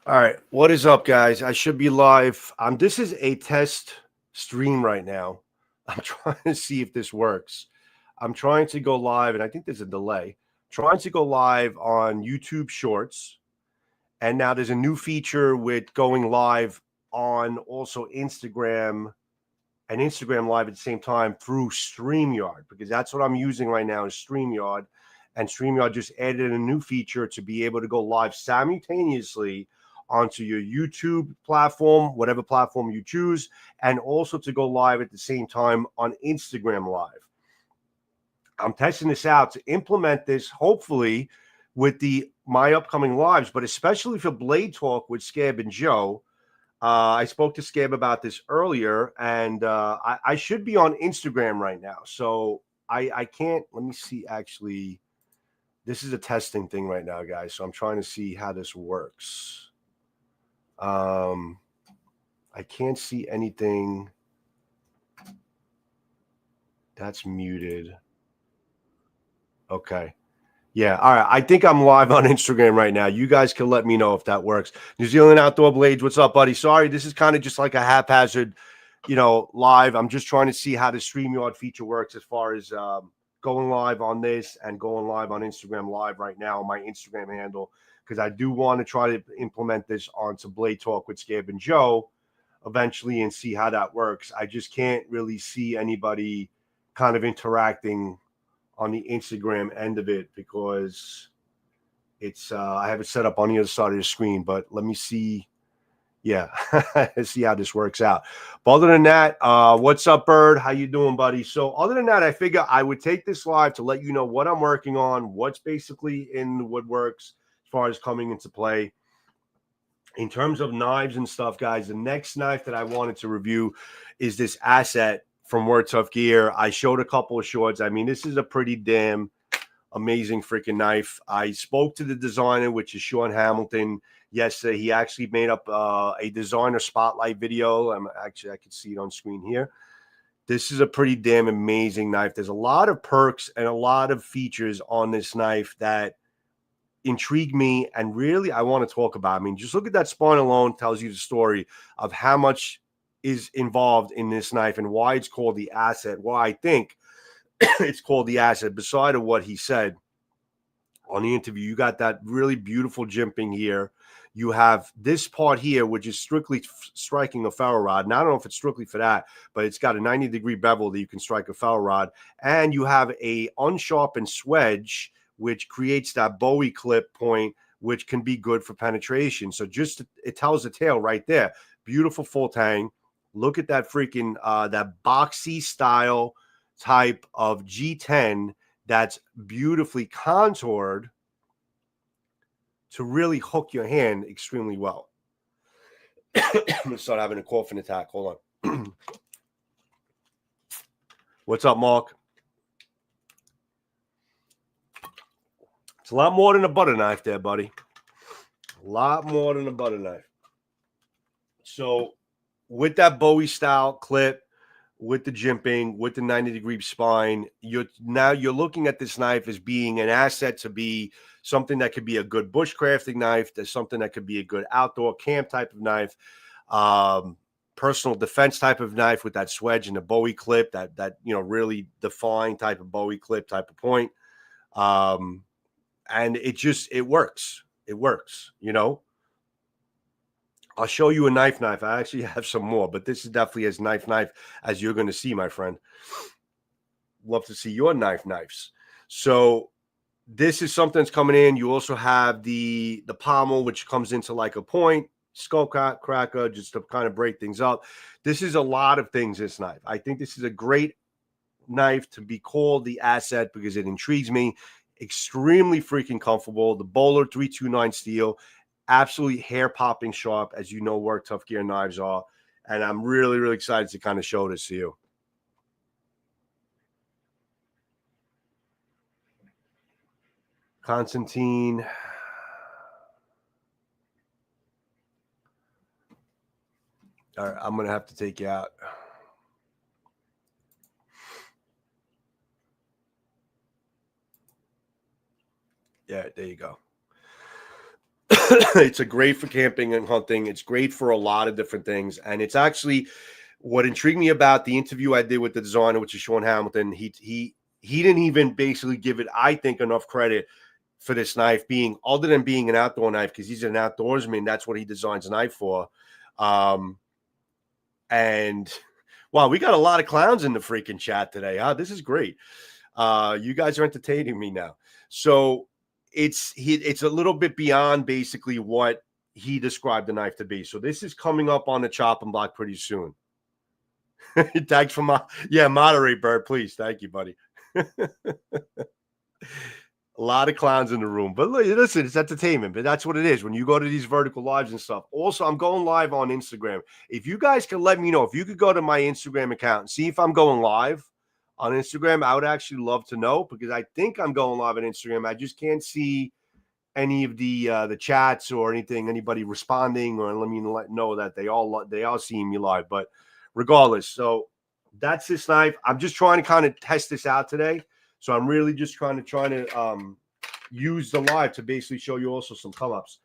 All right, what is up, guys? I should be live. This is a test stream right now. I'm trying to see if this works. I'm trying to go live, and I think there's a delay. Trying to go live on YouTube Shorts, and now there's a new feature with going live on also Instagram and Instagram Live at the same time through Streamyard, because that's what I'm using right now is Streamyard, and Streamyard just added a new feature to be able to go live simultaneously onto your YouTube platform, whatever platform you choose, and also to go live at the same time on Instagram Live. I'm testing this out to implement this, hopefully, with my upcoming lives, but especially for Blade Talk with Scab and Joe. I spoke to Scab about this earlier, and I should be on Instagram right now. So I can't. Let me see. Actually, this is a testing thing right now, guys. So I'm trying to see how this works. I can't see anything. That's muted. Okay. Yeah. All right. I think I'm live on Instagram right now. You guys can let me know if that works. New Zealand Outdoor Blades. What's up, buddy? Sorry. This is kind of just like a haphazard, live. I'm just trying to see how the StreamYard feature works as far as going live on this and going live on Instagram Live right now on my Instagram handle, because I do want to try to implement this onto Blade Talk with Scab and Joe eventually and see how that works. I just can't really see anybody kind of interacting on the Instagram end of it because it's I have it set up on the other side of the screen. But let me see. Yeah, see how this works out. But other than that, what's up, Bird? How you doing, buddy? So other than that, I figure I would take this live to let you know what I'm working on, what's basically in the woodworks as far as coming into play. In terms of knives and stuff, guys, the next knife that I wanted to review is this asset from Word Tough Gear. I showed a couple of shorts. I mean, this is a pretty damn amazing freaking knife. I spoke to the designer, which is Sean Hamilton, yesterday. He actually made up a designer spotlight video. I can see it on screen here. This is a pretty damn amazing knife. There's a lot of perks and a lot of features on this knife that intrigue me and really I want to talk about. I mean, just look at that spine alone tells you the story of how much is involved in this knife and why it's called the asset. Why I think it's called the asset, beside of what he said on the interview. You got that really beautiful jimping here. You have this part here, which is strictly striking a ferro rod. And I don't know if it's strictly for that, but it's got a 90-degree bevel that you can strike a ferro rod. And you have a unsharpened swedge, which creates that Bowie clip point, which can be good for penetration. So just it tells the tale right there. Beautiful full tang. Look at that freaking that boxy style type of G10 that's beautifully contoured to really hook your hand extremely well. I'm gonna start having a coughing attack. Hold on. What's up, Mark? It's a lot more than a butter knife there, buddy. A lot more than a butter knife. So with that Bowie style clip, with the jimping, with the 90-degree spine, you're looking at this knife as being an asset to be something that could be a good bushcrafting knife. There's something that could be a good outdoor camp type of knife, personal defense type of knife with that swedge and the Bowie clip, that really defined type of Bowie clip type of point. And it works. It works, I'll show you a knife. I actually have some more, but this is definitely as knife as you're going to see, my friend. Love to see your knives. So this is something that's coming in. You also have the pommel, which comes into like a point, skull cracker, just to kind of break things up. This is a lot of things, this knife. I think this is a great knife to be called the asset because it intrigues me. Extremely freaking comfortable. The Bowler 329 steel. Absolutely hair-popping sharp, as you know, Work Tough Gear knives are. And I'm really, really excited to kind of show this to you. Constantine. All right, I'm going to have to take you out. Yeah, there you go. It's a great for camping and hunting. It's great for a lot of different things. And it's actually what intrigued me about the interview I did with the designer, which is Sean Hamilton. He didn't even basically give it, I think, enough credit for this knife being, other than being an outdoor knife, because he's an outdoorsman. That's what he designs a knife for. And wow, we got a lot of clowns in the freaking chat today. Huh? This is great. You guys are entertaining me now. So it's a little bit beyond basically what he described the knife to be. So this is coming up on the chopping block pretty soon. Thanks for moderate, Bird, please. Thank you, buddy. A lot of clowns in the room, but listen, it's entertainment. But that's what it is when you go to these vertical lives and stuff. Also, I'm going live on Instagram. If you guys can let me know, if you could go to my Instagram account and see if I'm going live on Instagram, I would actually love to know, because I think I'm going live on Instagram. I just can't see any of the chats or anything, anybody responding, or let me know that they all seeing me live. But regardless, so that's this knife. I'm just trying to kind of test this out today. So I'm really just trying to use the live to basically show you also some come-ups.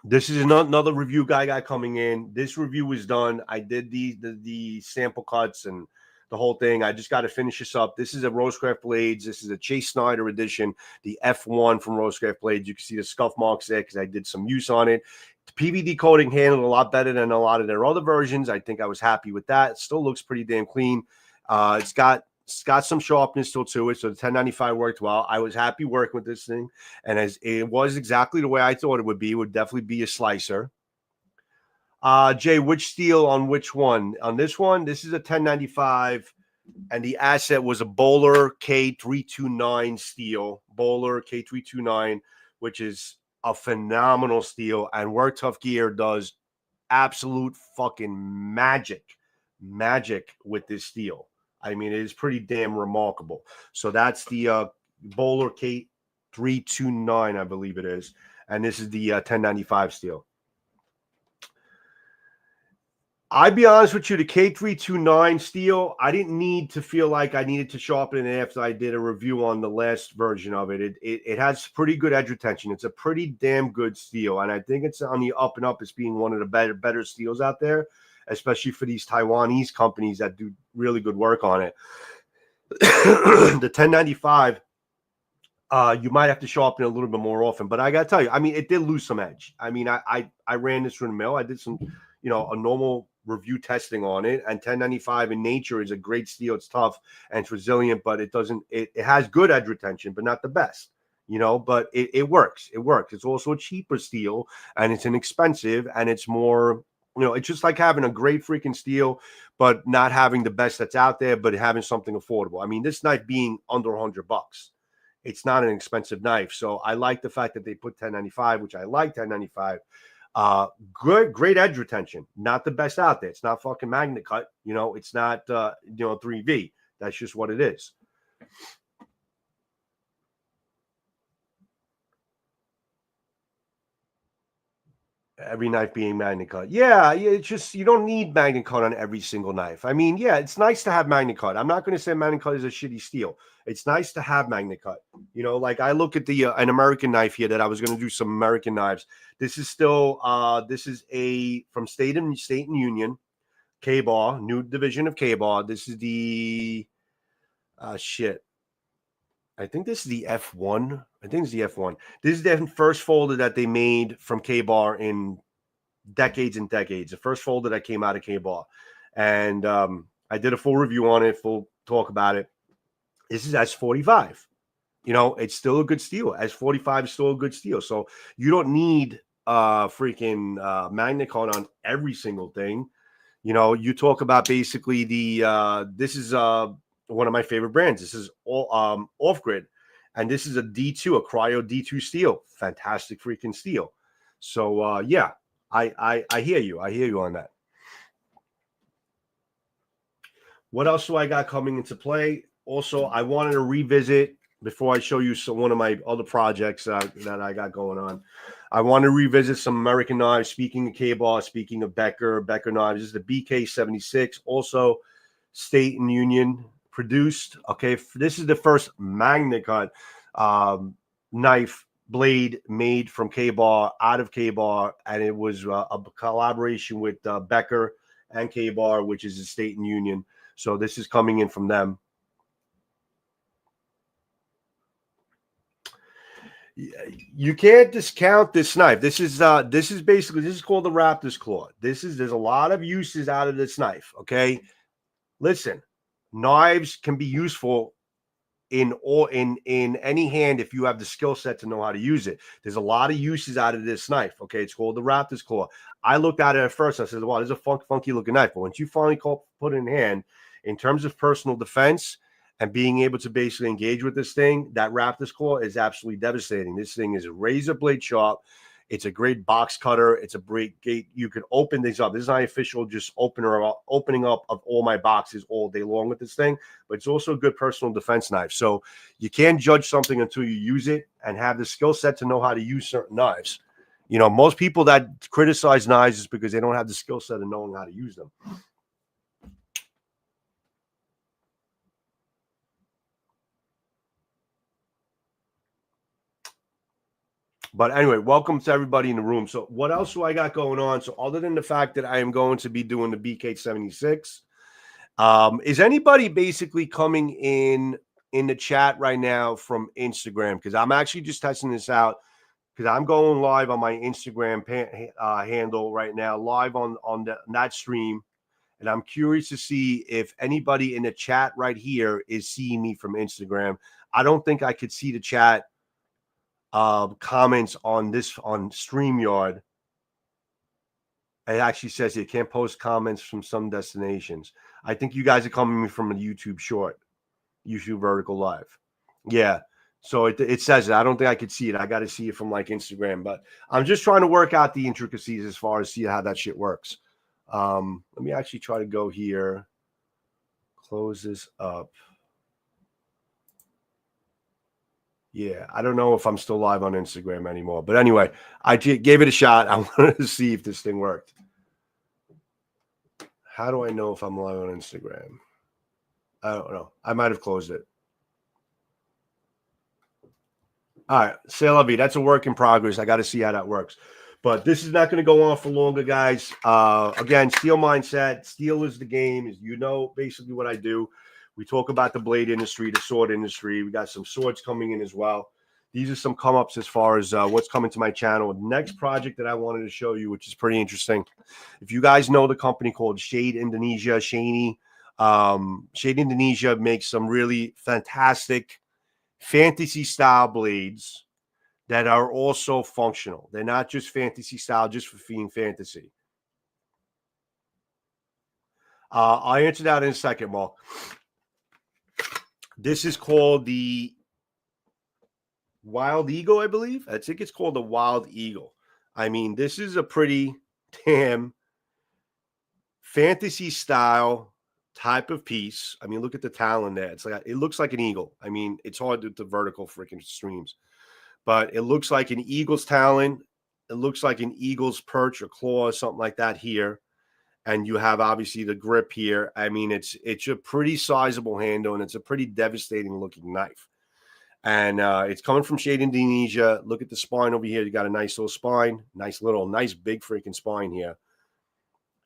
This is another review guy coming in. This review was done. I did the sample cuts and the whole thing. I just got to finish this up. This is a Rosecraft Blades. This is a Chase Snyder edition, the F1 from Rosecraft Blades. You can see the scuff marks there because I did some use on it. The PVD coating handled a lot better than a lot of their other versions. I think I was happy with that. It still looks pretty damn clean. It's got some sharpness still to it, so the 1095 worked well. I was happy working with this thing, and as it was exactly the way I thought it would be. It would definitely be a slicer. Jay, which steel on which one? On this one, this is a 1095, and the asset was a Bowler K329 steel. Bowler K329, which is a phenomenal steel, and Work Tough Gear does absolute fucking magic with this steel. I mean, it is pretty damn remarkable. So that's the Bowler K329, I believe it is. And this is the 1095 steel. I'd be honest with you, the K329 steel, I didn't need to feel like I needed to sharpen it after I did a review on the last version of it. It has pretty good edge retention. It's a pretty damn good steel. And I think it's on the up and up as being one of the better steels out there, especially for these Taiwanese companies that do really good work on it. The 1095, you might have to sharpen it a little bit more often, but I got to tell you, I mean, it did lose some edge. I mean, I ran this through the mill. I did some, a normal review testing on it, and 1095 in nature is a great steel. It's tough and it's resilient, but it has good edge retention, but not the best, but it works. It works. It's also a cheaper steel, and it's inexpensive, and it's more, it's just like having a great freaking steel, but not having the best that's out there, but having something affordable. I mean, this knife being under $100, it's not an expensive knife. So I like the fact that they put 1095, which I like 1095. Great edge retention. Not the best out there. It's not fucking magnet cut. It's not 3V. That's just what it is. Every knife being magnet cut. Yeah, it's just, you don't need magnet cut on every single knife. I mean, yeah, it's nice to have magnet cut. I'm not going to say magnet cut is a shitty steel. It's nice to have magnet cut. Like I look at an American knife here that I was going to do some American knives. This is still, this is from State and Union, K-Bar, new division of K-Bar. This is the, I think this is the F1. I think it's the F1. This is the first folder that they made from K-Bar in decades and decades. The first folder that came out of K-Bar. And I did a full review on it, full talk about it. This is S45. It's still a good steel. S45 is still a good steel. So you don't need freaking magnet cut on every single thing. You talk about basically this is one of my favorite brands. This is all Off Grid, and this is a D2, a cryo D2 steel. Fantastic freaking steel. So yeah, I hear you. I hear you on that. What else do I got coming into play? Also, I wanted to revisit before I show you one of my other projects that I got going on. I want to revisit some American knives. Speaking of K-Bar, speaking of Becker knives, this is the BK76, also State and Union produced. Okay, this is the first magnet cut knife blade made from K-Bar, out of K-Bar, and it was a collaboration with Becker and K-Bar, which is a state and union. So this is coming in from them. You can't discount this knife. This is called the Raptor's Claw. There's a lot of uses out of this knife. Okay, listen, knives can be useful in any hand if you have the skill set to know how to use it. There's a lot of uses out of this knife. Okay, it's called the Raptor's Claw. I looked at it at first. I said, "Wow, this is a funky looking knife." But once you finally put it in hand, in terms of personal defense and being able to basically engage with this thing, that Raptor's Claw is absolutely devastating. This thing is a razor blade sharp. It's a great box cutter. It's a great gate. You can open these up. This is not official, just opening up of all my boxes all day long with this thing, but it's also a good personal defense knife. So you can't judge something until you use it and have the skill set to know how to use certain knives. You know, most people that criticize knives is because they don't have the skill set of knowing how to use them. But anyway, welcome to everybody in the room. So what else do I got going on? So other than the fact that I am going to be doing the BK76, is anybody basically coming in the chat right now from Instagram? Because I'm actually just testing this out because I'm going live on my Instagram handle right now, live on that stream. And I'm curious to see if anybody in the chat right here is seeing me from Instagram. I don't think I could see the chat comments on Streamyard. It actually says you can't post comments from some destinations. I think you guys are coming from a YouTube short, YouTube vertical live. Yeah. So it says it. I don't think I could see it. I got to see it from like Instagram, but I'm just trying to work out the intricacies as far as see how that shit works. Let me actually try to go here. Close this up. Yeah, I don't know if I'm still live on Instagram anymore. But anyway, I gave it a shot. I wanted to see if this thing worked. How do I know if I'm live on Instagram? I don't know. I might have closed it. All right, c'est la vie. That's a work in progress. I got to see how that works. But this is not going to go on for longer, guys. Again, steel mindset. Steel is the game. You know basically what I do. We talk about the blade industry, the sword industry. We got some swords coming in as well. These are some come-ups as far as what's coming to my channel. The next project that I wanted to show you, which is pretty interesting. If you guys know the company called Shade Indonesia, Shade Indonesia makes some really fantastic fantasy-style blades that are also functional. They're not just fantasy style, just for being fantasy. I'll answer that in a second, Mark. This is called the Wild Eagle, I believe. I think it's called the Wild Eagle. I mean, this is a pretty damn fantasy style type of piece. I mean, look at the talon there. It's like it looks like an eagle. I mean, it's hard to the vertical freaking streams, but it looks like an eagle's talon. It looks like an eagle's perch or claw or something like that here. And you have obviously the grip here. I mean, it's a pretty sizable handle, and it's a pretty devastating looking knife. And it's coming from Shade Indonesia. Look at the spine over here. You got a nice little spine, nice big freaking spine here.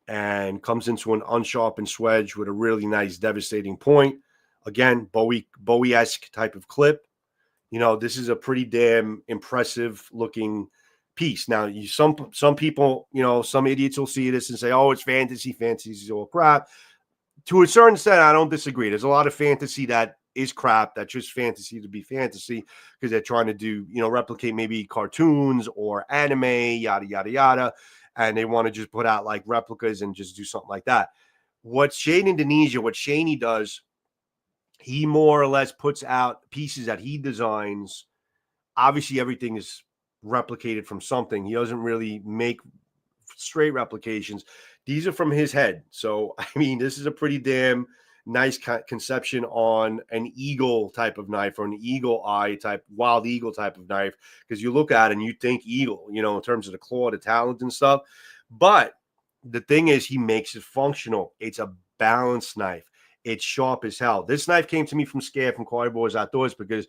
And comes into an unsharpened swedge with a really nice devastating point. Again, Bowie-esque type of clip. You know, this is a pretty damn impressive looking piece. Now, some people, you know, some idiots will see this and say, "Oh, it's fantasy. Fantasy is all crap." To a certain extent, I don't disagree. There's a lot of fantasy that is crap. That's just fantasy to be fantasy because they're trying to do, you know, replicate maybe cartoons or anime, yada yada yada, and they want to just put out like replicas and just do something like that. What Shade Indonesia, what Shaney does, he more or less puts out pieces that he designs. Obviously, everything is replicated from something. He doesn't really make straight replications. These are from his head. So, I mean, this is a pretty damn nice conception on an eagle type of knife or an eagle eye type, wild eagle type of knife. Because you look at it and you think eagle, you know, in terms of the claw, the talons and stuff. But the thing is, he makes it functional. It's a balanced knife. It's sharp as hell. This knife came to me from Scare from Quality Boys Outdoors because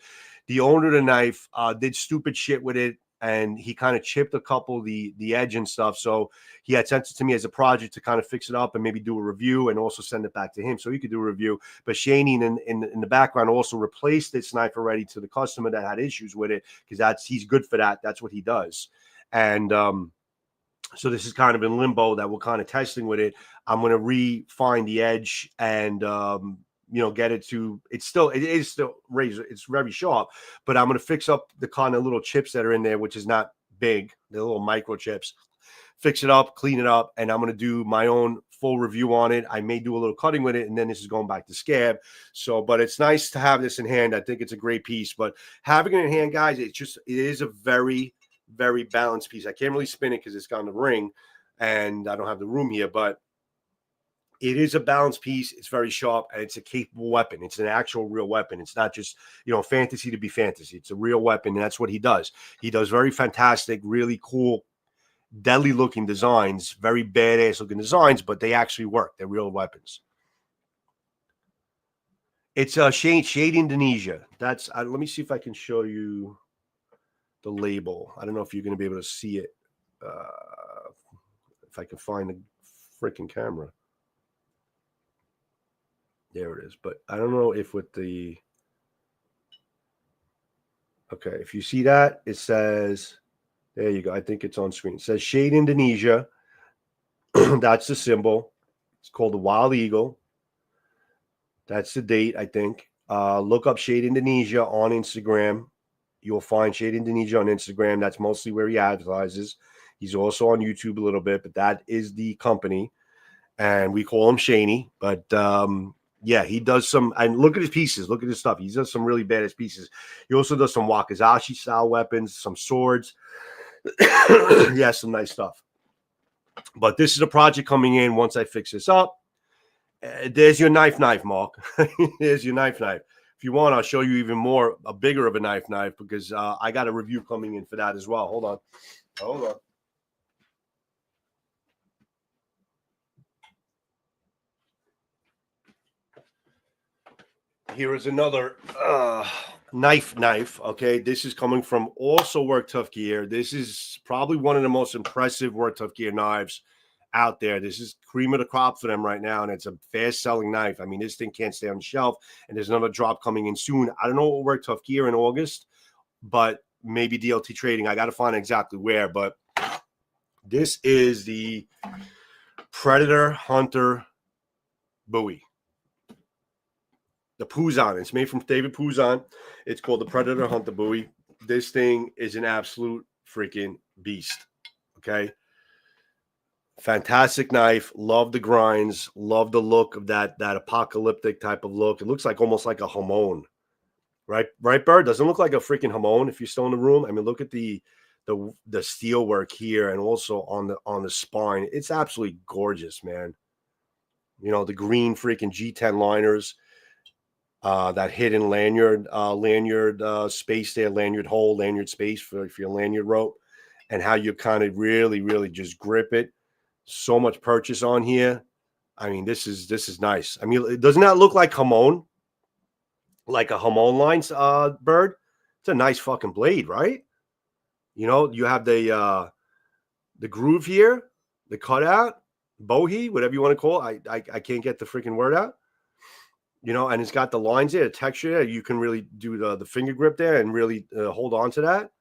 the owner of the knife did stupid shit with it, and he kind of chipped a couple of the edge and stuff. So he had sent it to me as a project to kind of fix it up and maybe do a review and also send it back to him so he could do a review. But Shaney in the background also replaced this knife already to the customer that had issues with it, because he's good for that. That's what he does. And so this is kind of in limbo that we're kind of testing with it. I'm going to refine the edge and get it to, it is still razor. It's very sharp, but I'm going to fix up the kind of little chips that are in there, which is not big. They're little microchips. Fix it up, clean it up, and I'm going to do my own full review on it. I may do a little cutting with it, and then this is going back to Scab. So, but it's nice to have this in hand. I think it's a great piece, but having it in hand, guys, it is a very, very balanced piece. I can't really spin it because it's got the ring, and I don't have the room here, but it is a balanced piece. It's very sharp, and it's a capable weapon. It's an actual real weapon. It's not just, fantasy to be fantasy. It's a real weapon, and that's what he does. He does very fantastic, really cool, deadly-looking designs, very badass-looking designs, but they actually work. They're real weapons. It's Shade Indonesia. That's let me see if I can show you the label. I don't know if you're going to be able to see it. If I can find the freaking camera. There it is. But I don't know if with the... Okay, if you see that, it says... There you go. I think it's on screen. It says Shade Indonesia. That's the symbol. It's called the Wild Eagle. That's the date, I think. Look up Shade Indonesia on Instagram. You'll find Shade Indonesia on Instagram. That's mostly where he advertises. He's also on YouTube a little bit, but that is the company. And we call him Shaney. But yeah, he does some, and look at his pieces. Look at his stuff. He does some really badass pieces. He also does some Wakizashi style weapons, some swords. Yeah, some nice stuff. But this is a project coming in once I fix this up. There's your knife, Mark. There's your knife. If you want, I'll show you even more, a bigger of a knife, because I got a review coming in for that as well. Hold on. Here is another knife. Okay, this is coming from also Work Tough Gear. This is probably one of the most impressive Work Tough Gear knives out there. This is cream of the crop for them right now, and it's a fast-selling knife. I mean, this thing can't stay on the shelf, and there's another drop coming in soon. I don't know what will Work Tough Gear in August, but maybe DLT Trading. I got to find exactly where, but this is the Predator Hunter Bowie. The Pouzon. It's made from David Pouzon. It's called the Predator Hunter Bowie. This thing is an absolute freaking beast. Okay. Fantastic knife. Love the grinds. Love the look of that apocalyptic type of look. It looks like almost like a hamon. Right, Bird? Doesn't look like a freaking hamon if you're still in the room. I mean, look at the steel work here and also on the spine. It's absolutely gorgeous, man. The green freaking G10 liners. That hidden lanyard space there, lanyard hole, lanyard space for your lanyard rope, and how you kind of really, really just grip it. So much purchase on here. I mean, this is nice. I mean, doesn't that look like hamon? Like a hamon lines, Bird? It's a nice fucking blade, right? You have the groove here, the cutout, bohi, whatever you want to call it. I can't get the freaking word out. And it's got the lines there, the texture there. You can really do the finger grip there and really hold on to that.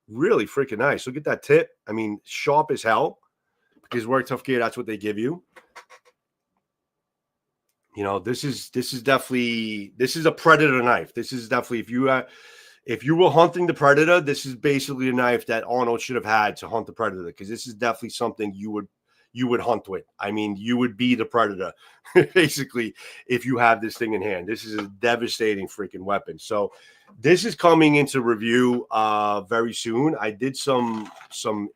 Really freaking nice. Look at that tip. I mean, sharp as hell. Because Work Tough Gear, that's what they give you. This is definitely, this is a Predator knife. This is definitely, if you were hunting the Predator, this is basically a knife that Arnold should have had to hunt the Predator, because this is definitely something you would hunt with. I mean, you would be the Predator, basically, if you have this thing in hand. This is a devastating freaking weapon. So this is coming into review very soon. I did some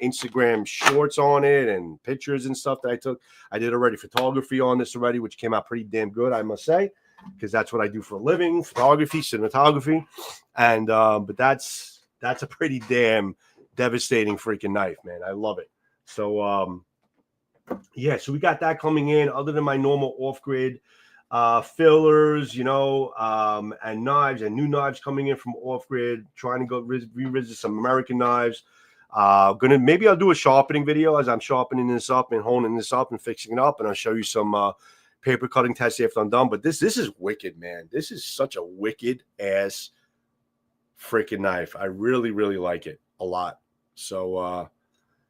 Instagram shorts on it and pictures and stuff that I took. I did already photography on this already, which came out pretty damn good, I must say, because that's what I do for a living, photography, cinematography. And but that's a pretty damn devastating freaking knife, man. I love it. So yeah, so we got that coming in. Other than my normal off-grid fillers, and knives and new knives coming in from off grid, trying to go revisit some American knives. Maybe I'll do a sharpening video as I'm sharpening this up and honing this up and fixing it up, and I'll show you some paper cutting tests after I'm done. But this is wicked, man. This is such a wicked ass freaking knife. I really, really like it a lot. So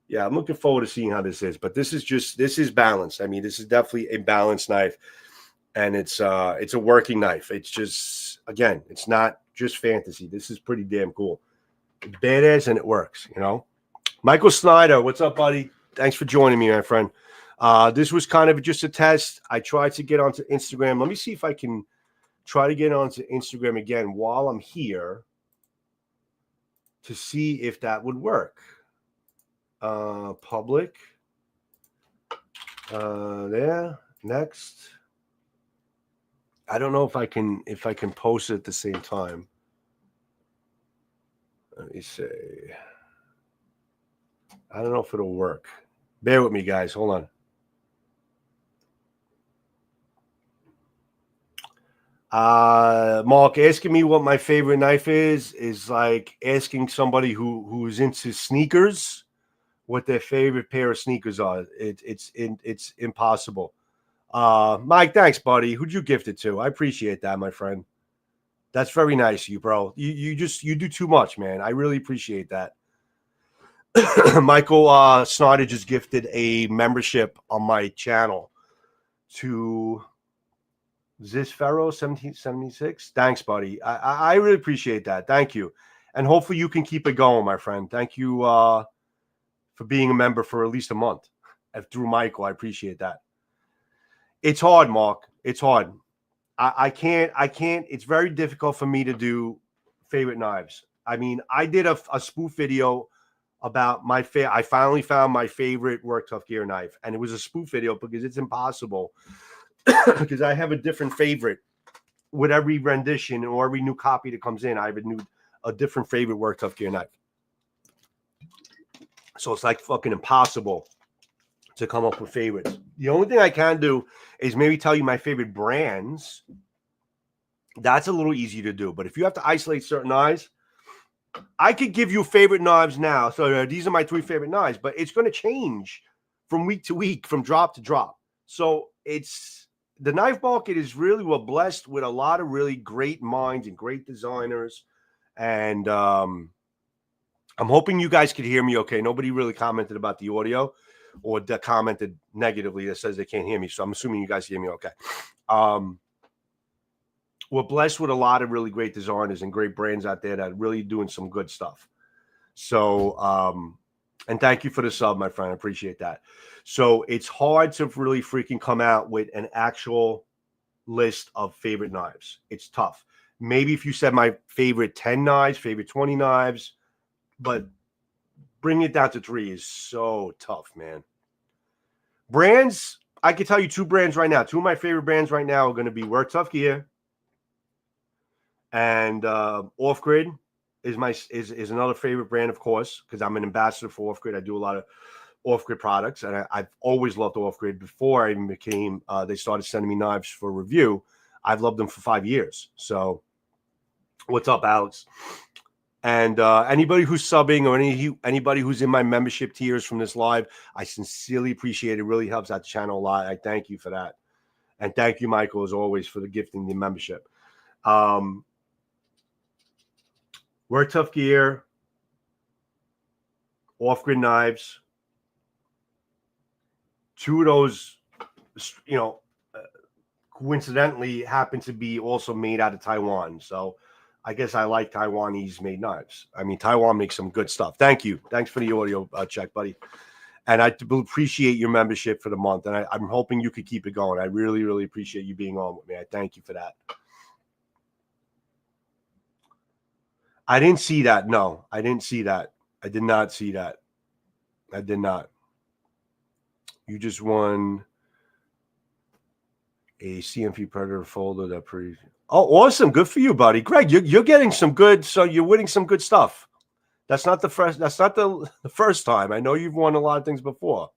yeah, I'm looking forward to seeing how this is. But this is balanced. I mean, this is definitely a balanced knife. And it's a working knife. It's just, again, it's not just fantasy. This is pretty damn cool. It's badass and it works, Michael Snyder, what's up, buddy? Thanks for joining me, my friend. This was kind of just a test. I tried to get onto Instagram. Let me see if I can try to get onto Instagram again while I'm here to see if that would work. Public. There. Next. I don't know if I can post it at the same time. Let me see. I don't know if it'll work. Bear with me, guys. Hold on. Mark, asking me what my favorite knife is like asking somebody who's into sneakers what their favorite pair of sneakers are. It's impossible. Mike, thanks, buddy. Who'd you gift it to? I appreciate that, my friend. That's very nice of you, bro. You do too much, man. I really appreciate that. Michael Snyder just gifted a membership on my channel to Zisfero 1776. Thanks, buddy. I really appreciate that. Thank you. And hopefully you can keep it going, my friend. Thank you for being a member for at least a month. Through Michael, I appreciate that. It's hard, Mark. It's hard. I can't. It's very difficult for me to do favorite knives. I mean, I did a spoof video about I finally found my favorite Work Tough Gear knife, and it was a spoof video because it's impossible because I have a different favorite with every rendition or every new copy that comes in. I have a different favorite Work Tough Gear knife, so it's like fucking impossible to come up with favorites. The only thing I can do is maybe tell you my favorite brands. That's a little easy to do. But if you have to isolate certain knives, I could give you favorite knives now. So these are my 3 favorite knives, but it's going to change from week to week, from drop to drop. So the knife market is really blessed with a lot of really great minds and great designers. And I'm hoping you guys could hear me okay. Nobody really commented about the audio or commented negatively that says they can't hear me. So I'm assuming you guys hear me okay. We're blessed with a lot of really great designers and great brands out there that are really doing some good stuff. So, and thank you for the sub, my friend. I appreciate that. So it's hard to really freaking come out with an actual list of favorite knives. It's tough. Maybe if you said my favorite 10 knives, favorite 20 knives, but bringing it down to 3 is so tough, man. Brands, I can tell you 2 brands right now. 2 of my favorite brands right now are going to be Work Tough Gear and Off Grid is another favorite brand, of course, because I'm an ambassador for Off Grid. I do a lot of Off Grid products, and I've always loved Off Grid. Before I even became, they started sending me knives for review. I've loved them for 5 years. So, what's up, Alex? And anybody who's subbing or anybody who's in my membership tiers from this live, I sincerely appreciate it. It really helps out the channel a lot. I thank you for that. And thank you, Michael, as always, for the gifting the membership. Work Tough Gear, Off-Grid knives. 2 of those, coincidentally happen to be also made out of Taiwan. So I guess I like Taiwanese made knives. I mean, Taiwan makes some good stuff. Thank you. Thanks for the audio check, buddy. And I appreciate your membership for the month. And I'm hoping you could keep it going. I really, really appreciate you being on with me. I thank you for that. I didn't see that. No, I didn't see that. I did not see that. I did not. You just won a CMP Predator folder that Oh, awesome. Good for you, buddy. Greg, you're getting some good, so you're winning some good stuff. That's not the first time. I know you've won a lot of things before.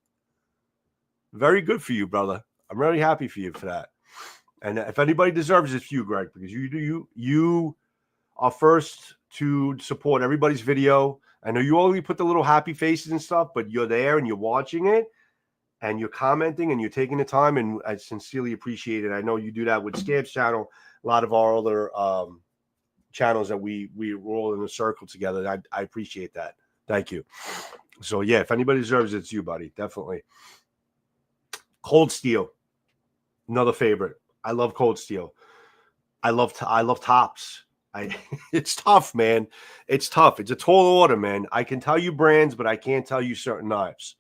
Very good for you, brother. I'm really happy for you for that. And if anybody deserves it, it's you, Greg, because you are first to support everybody's video. I know you only put the little happy faces and stuff, but you're there and you're watching it and you're commenting and you're taking the time, and I sincerely appreciate it. I know you do that with Scab's channel, a lot of our other channels that we're all in a circle together. I appreciate that. Thank you. So yeah, if anybody deserves it, it's you, buddy. Definitely. Cold Steel, another favorite. I love Cold Steel. I love Tops. It's tough, man. It's tough. It's a tall order, man. I can tell you brands, but I can't tell you certain knives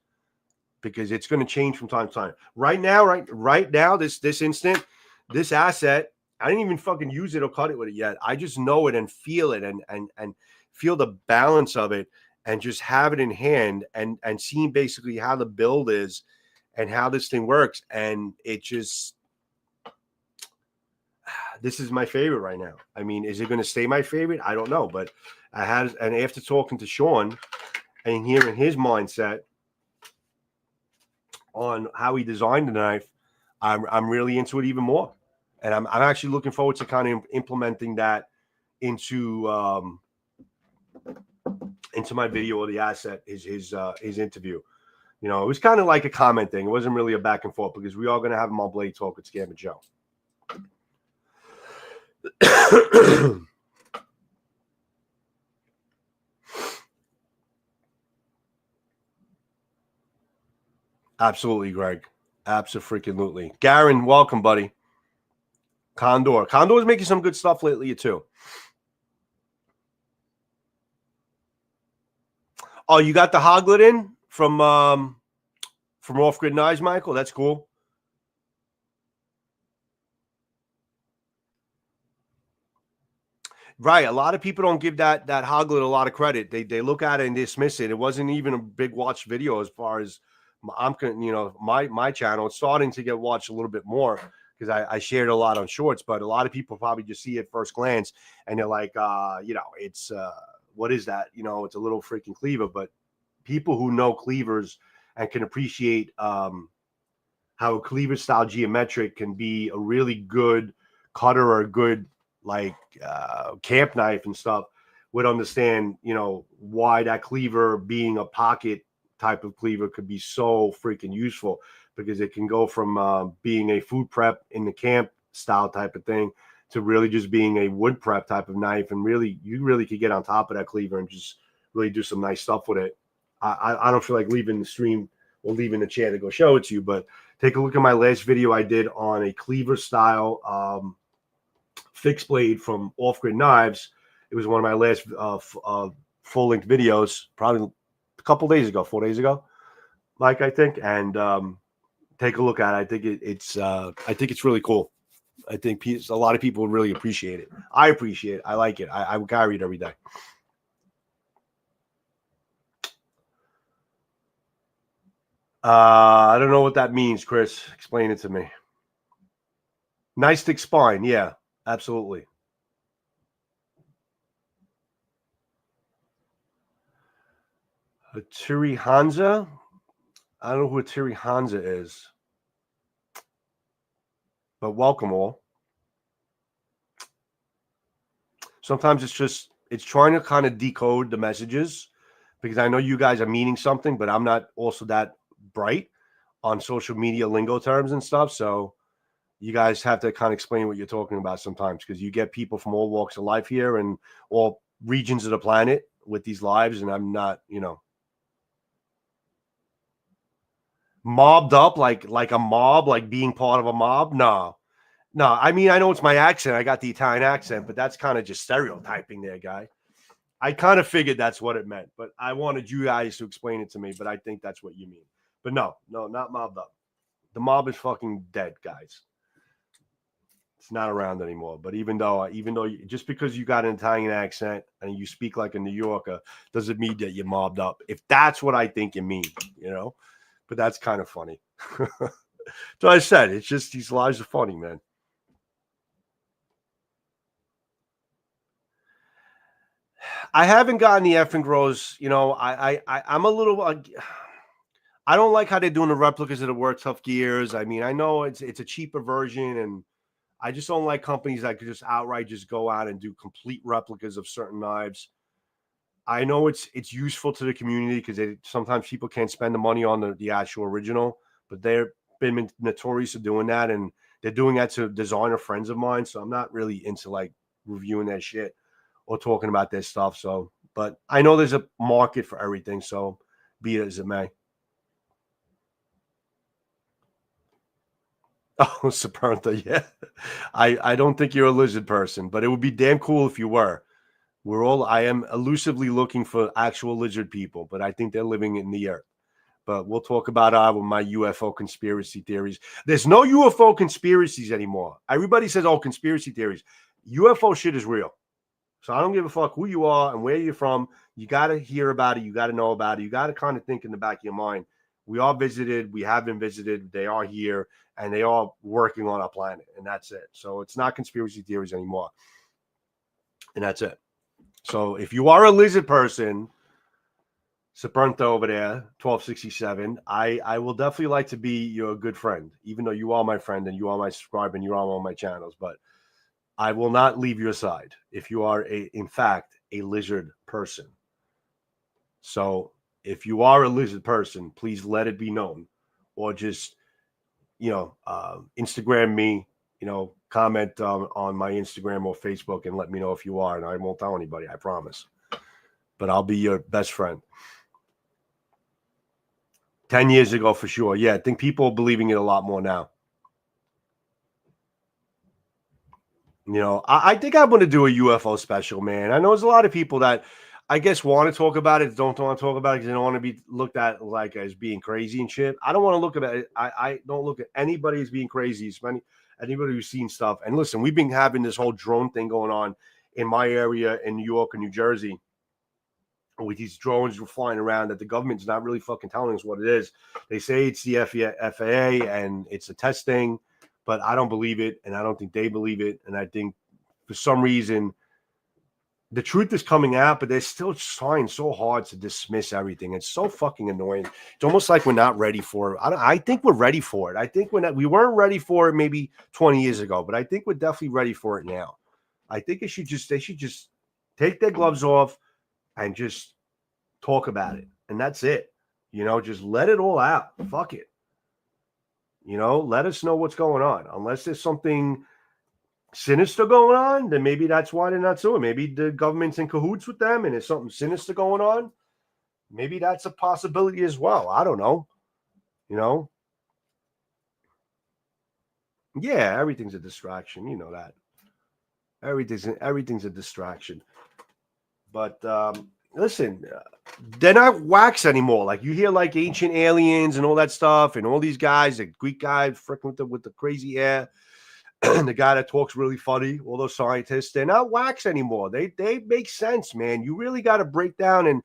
because it's going to change from time to time. Right now, this instant, this asset, I didn't even fucking use it or cut it with it yet. I just know it and feel it and feel the balance of it and just have it in hand and seeing basically how the build is and how this thing works. And it just, this is my favorite right now. I mean, is it going to stay my favorite? I don't know. But and after talking to Sean and hearing his mindset on how he designed the knife, I'm really into it even more. And I'm actually looking forward to kind of implementing that into my video or the asset, his interview. You know, it was kind of like a comment thing. It wasn't really a back and forth because we are going to have him on Blade Talk with Scam and Joe. Absolutely, Greg. Absolutely. Garen, welcome, buddy. Condor is making some good stuff lately too. Oh, you got the Hoglet in from Off Grid Knives, Michael? That's cool. Right. A lot of people don't give that Hoglet a lot of credit. They look at it and dismiss it. It wasn't even a big watch video as far as my channel. It's starting to get watched a little bit more because I shared a lot on shorts, but a lot of people probably just see it first glance and they're like, it's what is that? It's a little freaking cleaver. But people who know cleavers and can appreciate how a cleaver style geometric can be a really good cutter or a good camp knife and stuff would understand, why that cleaver being a pocket type of cleaver could be so freaking useful because it can go from being a food prep in the camp style type of thing to really just being a wood prep type of knife. And you really could get on top of that cleaver and just really do some nice stuff with it. I don't feel like leaving the stream or leaving the chair to go show it to you, but take a look at my last video I did on a cleaver style fixed blade from Off Grid Knives. It was one of my last full length videos, probably a couple days ago, 4 days ago, Mike, I think. And take a look at it. I think it's really cool. I think a lot of people really appreciate it. I appreciate it. I like it. I carry it every day. I don't know what that means, Chris. Explain it to me. Nice thick spine. Yeah, absolutely. Tiri Hansa? I don't know who Tiri Hansa is. But welcome all. Sometimes it's trying to kind of decode the messages because I know you guys are meaning something, but I'm not also that bright on social media lingo terms and stuff. So you guys have to kind of explain what you're talking about sometimes because you get people from all walks of life here and all regions of the planet with these lives. And I'm not, mobbed up like a mob, like being part of a mob. No, I mean, I know it's my accent. I got the Italian accent, but that's kind of just stereotyping there, guy. I kind of figured that's what it meant, but I wanted you guys to explain it to me, but I think that's what you mean. But no, not mobbed up. The mob is fucking dead, guys. It's not around anymore. But even though just because you got an Italian accent and you speak like a New Yorker doesn't mean that you're mobbed up. If that's what I think you mean, but that's kind of funny. So I said, it's just these lives are funny, man. I haven't gotten the effing grows. I'm a little. I don't like how they're doing the replicas of the Work Tough gears. I mean, I know it's a cheaper version, and I just don't like companies that could just outright just go out and do complete replicas of certain knives. I know it's useful to the community because sometimes people can't spend the money on the actual original, but they've been notorious for doing that, and they're doing that to designer friends of mine. So I'm not really into like reviewing their shit or talking about their stuff. So, but I know there's a market for everything. So be it as it may. Oh, Saperntha, yeah. I don't think you're a lizard person, but it would be damn cool if you were. I am elusively looking for actual lizard people, but I think they're living in the earth. But we'll talk about my UFO conspiracy theories. There's no UFO conspiracies anymore. Everybody says, oh, conspiracy theories. UFO shit is real. So I don't give a fuck who you are and where you're from. You got to hear about it. You got to know about it. You got to kind of think in the back of your mind. We are visited. We have been visited. They are here, and they are working on our planet, and that's it. So it's not conspiracy theories anymore, and that's it. So if you are a lizard person, Saperntha over there, 1267, I will definitely like to be your good friend, even though you are my friend and you are my subscriber and you are on my channels. But I will not leave your side if you are, in fact, a lizard person. So if you are a lizard person, please let it be known, or just, Instagram me, comment on my Instagram or Facebook and let me know if you are, and I won't tell anybody, I promise. But I'll be your best friend. 10 years ago, for sure. Yeah, I think people are believing it a lot more now. I think I'm going to do a UFO special, man. I know there's a lot of people that I guess want to talk about it, don't want to talk about it because they don't want to be looked at like as being crazy and shit. I don't want to look at it. I don't look at anybody as being crazy. Anybody who's seen stuff. And listen, we've been having this whole drone thing going on in my area in New York and New Jersey with these drones flying around that the government's not really fucking telling us what it is. They say it's the FAA and it's a test thing, but I don't believe it, and I don't think they believe it. And I think for some reason the truth is coming out, but they're still trying so hard to dismiss everything. It's so fucking annoying. It's almost like we're not ready for it. I think we're ready for it. I think we weren't ready for it maybe 20 years ago, but I think we're definitely ready for it now. I think they should just take their gloves off and just talk about it. And that's it. Just let it all out. Fuck it. Let us know what's going on. Unless there's something sinister going on, then maybe that's why they're not suing. Maybe the government's in cahoots with them and there's something sinister going on. Maybe that's a possibility as well. I don't know. Yeah, everything's a distraction. You know that. Everything's a distraction. But listen, they're not wax anymore. Like you hear like ancient aliens and all that stuff, and all these guys, the Greek guy freaking with the crazy hair. The guy that talks really funny, all those scientists, they're not wax anymore. They make sense, man. You really got to break down and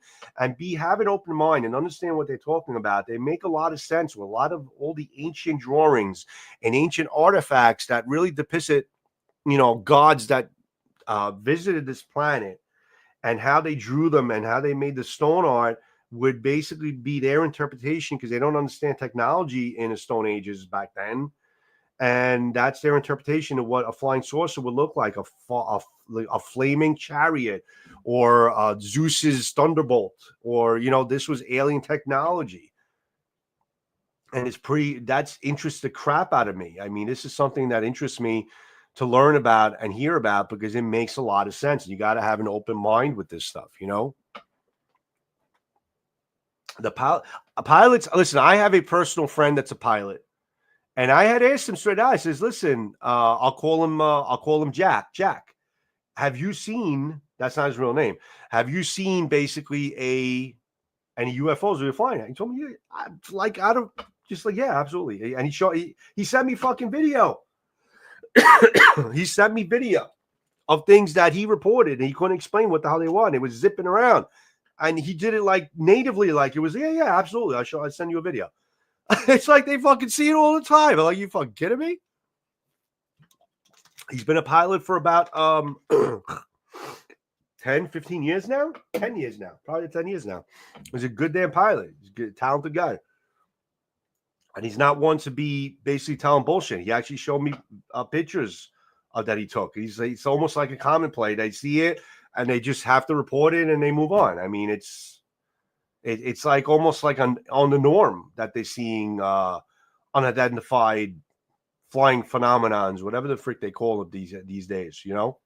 have an open mind and understand what they're talking about. They make a lot of sense with a lot of all the ancient drawings and ancient artifacts that really depict, gods that visited this planet and how they drew them and how they made the stone art would basically be their interpretation because they don't understand technology in the Stone Ages back then. And that's their interpretation of what a flying saucer would look like, a flaming chariot or Zeus's thunderbolt, or, this was alien technology. And that's interests the crap out of me. I mean, this is something that interests me to learn about and hear about because it makes a lot of sense. You got to have an open mind with this stuff, The pilots, listen, I have a personal friend that's a pilot. And I had asked him straight out. I says, "Listen, I'll call him Jack. Jack, have you seen? That's not his real name. Have you seen basically any UFOs we were flying at?" He told me, yeah, absolutely. And he sent me fucking video. He sent me video of things that he reported, and he couldn't explain what the hell they were. And it was zipping around, and he did it like natively, like it was, yeah, absolutely. I'll send you a video. It's like they fucking see it all the time. I'm like, you fucking kidding me? He's been a pilot for about 10, 15 years now. 10 years now. Probably 10 years now. He's a good damn pilot. He's a good, talented guy. And he's not one to be basically telling bullshit. He actually showed me pictures that he took. It's almost like a common play. They see it and they just have to report it and they move on. I mean, it's like almost like on the norm that they're seeing unidentified flying phenomenons, whatever the frick they call it these days. You know,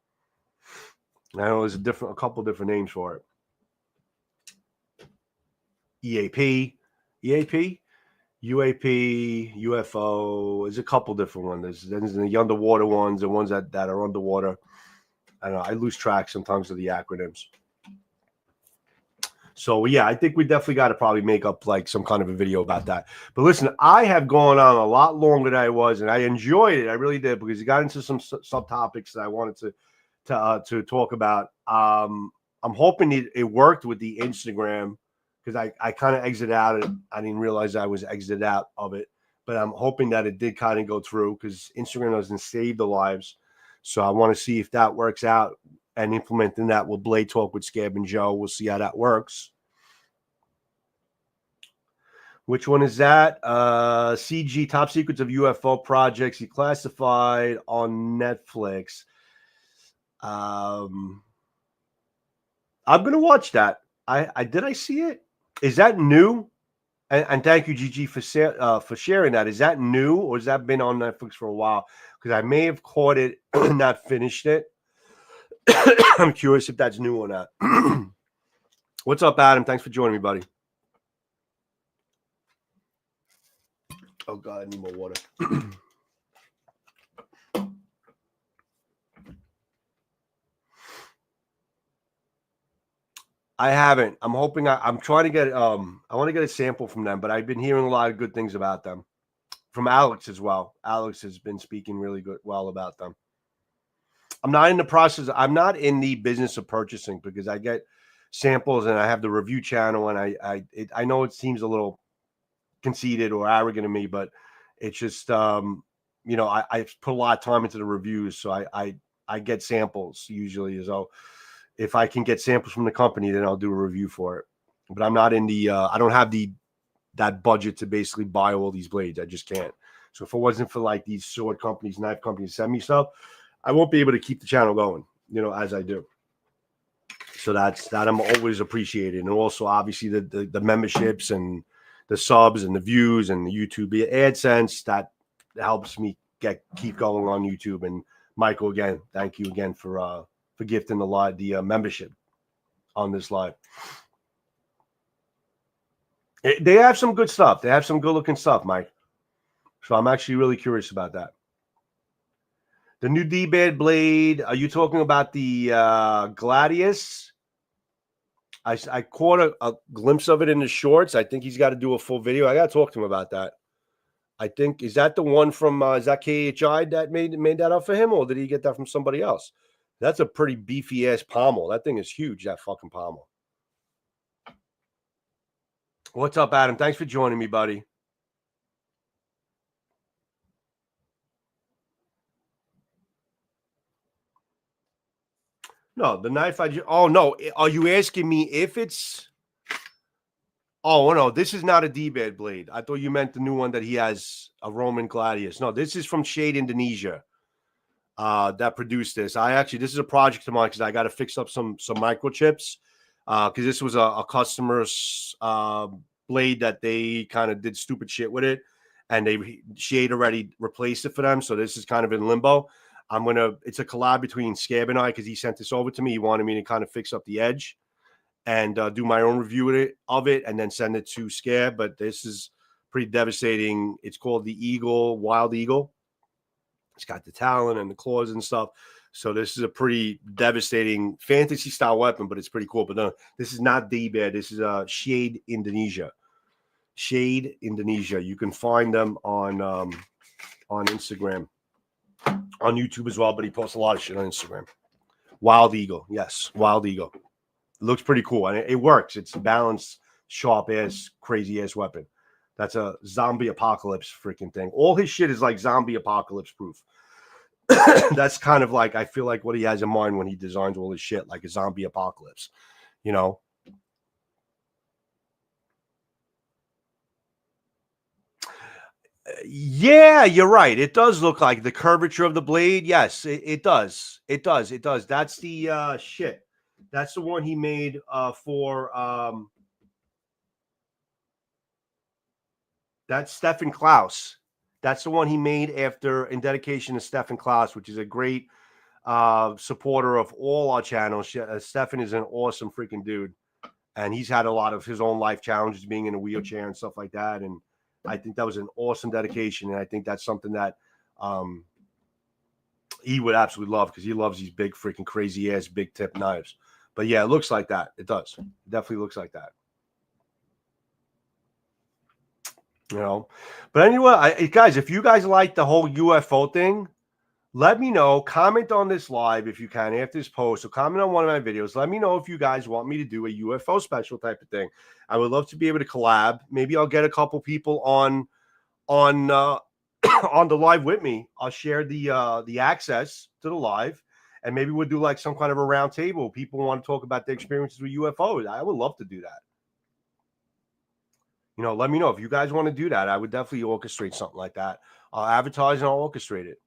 I know there's a couple different names for it. EAP, UAP, UFO. There's a couple different ones. There's the underwater ones, the ones that are underwater. I don't know. I lose track sometimes of the acronyms. So yeah, I think we definitely got to probably make up like some kind of a video about that. But listen, I have gone on a lot longer than I was, and I enjoyed it. I really did, because it got into some subtopics that I wanted to talk about. I'm hoping it worked with the Instagram, because I kind of exited out. I didn't realize I was exited out of it, but I'm hoping that it did kind of go through, because Instagram doesn't save the lives. So I want to see if that works out, and implementing that with Blade Talk with Scab and Joe. We'll see how that works. Which one is that? CG, Top Secrets of UFO Projects, Declassified on Netflix. I'm gonna watch that. Did I see it? Is that new? And thank you, Gigi, for sharing that. Is that new, or has that been on Netflix for a while? Because I may have caught it and not finished it. I'm curious if that's new or not. What's up, Adam? Thanks for joining me, buddy. Oh, God, I need more water. I haven't. I'm hoping I'm trying to get I want to get a sample from them, but I've been hearing a lot of good things about them. From Alex as well. Alex has been speaking really well about them. I'm not in the business of purchasing, because I get samples and I have the review channel, and I know it seems a little conceited or arrogant to me, but it's just I put a lot of time into the reviews, so I get samples usually. So if I can get samples from the company, then I'll do a review for it. But I'm not in the I don't have that budget to basically buy all these blades. I just can't. So if it wasn't for like these sword companies, knife companies send me stuff, I won't be able to keep the channel going, as I do. So that I'm always appreciating. And also obviously the memberships and the subs and the views and the YouTube AdSense, that helps me keep going on YouTube. And Michael, again, thank you again for gifting the membership on this live. They have some good stuff. They have some good looking stuff, Mike. So I'm actually really curious about that. The new D-Bad blade. Are you talking about the Gladius? I caught a glimpse of it in the shorts. I think he's got to do a full video. I got to talk to him about that. I think, is that the one from, is that KHI that made that up for him, or did he get that from somebody else? That's a pretty beefy ass pommel. That thing is huge, that fucking pommel. What's up, Adam? Thanks for joining me, buddy. No, the knife oh, no. Are you asking me if it's... Oh, no, this is not a D-Bad blade. I thought you meant the new one that he has, a Roman Gladius. No, this is from Shade Indonesia that produced this. This is a project of mine, because I got to fix up some microchips, because this was a customer's blade that they kind of did stupid shit with it, and Shade already replaced it for them. So this is kind of in limbo. It's a collab between Scab and I, because he sent this over to me. He wanted me to kind of fix up the edge and do my own review of it and then send it to Scab. But this is pretty devastating. It's called the Wild Eagle. It's got the talon and the claws and stuff. So this is a pretty devastating fantasy style weapon, but it's pretty cool. But no, this is not D-Bad. This is Shade Indonesia. Shade Indonesia. You can find them on Instagram, on YouTube as well. But he posts a lot of shit on Instagram. Wild Eagle, yes, Wild Eagle. It looks pretty cool, and it works. It's a balanced, sharp ass, crazy ass weapon. That's a zombie apocalypse freaking thing. All his shit is like zombie apocalypse proof. That's kind of like, I feel like what he has in mind when he designs all his shit, like a zombie apocalypse, Yeah, you're right. It does look like the curvature of the blade. Yes, it does. It does. It does. That's the shit. That's the one he made for that's Stefan Klaus. That's the one he made after in dedication to Stefan Klaus, which is a great supporter of all our channels. Stefan is an awesome freaking dude, and he's had a lot of his own life challenges, being in a wheelchair and stuff like that. And I think that was an awesome dedication, and I think that's something that he would absolutely love because he loves these big freaking crazy ass big tip knives. But yeah, it looks like that. It does. It definitely looks like that. You know, but anyway, guys, if you guys like the whole UFO thing, let me know. Comment on this live if you can after this post. So comment on one of my videos. Let me know if you guys want me to do a UFO special type of thing. I would love to be able to collab. Maybe I'll get a couple people on on the live with me. I'll share the access to the live, and maybe we'll do like some kind of a round table. People want to talk about their experiences with UFOs. I would love to do that. You know, let me know if you guys want to do that. I would definitely orchestrate something like that. I'll advertise and I'll orchestrate it.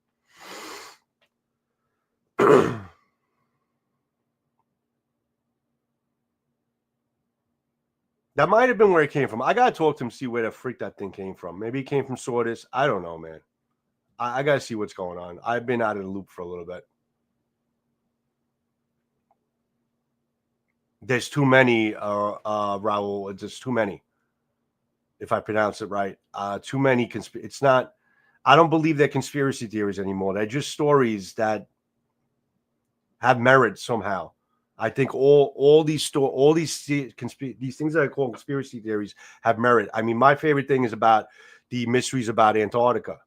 That might have been where it came from. I gotta talk to him, see where the freak that thing came from. Maybe it came from Sordis. I don't know, man. I gotta see what's going on. I've been out of the loop for a little bit. There's too many, Raul. There's too many. If I pronounce it right, too many. It's not. I don't believe they're conspiracy theories anymore. They're just stories that have merit somehow. I think all these things that I call conspiracy theories have merit. I mean, my favorite thing is about the mysteries about Antarctica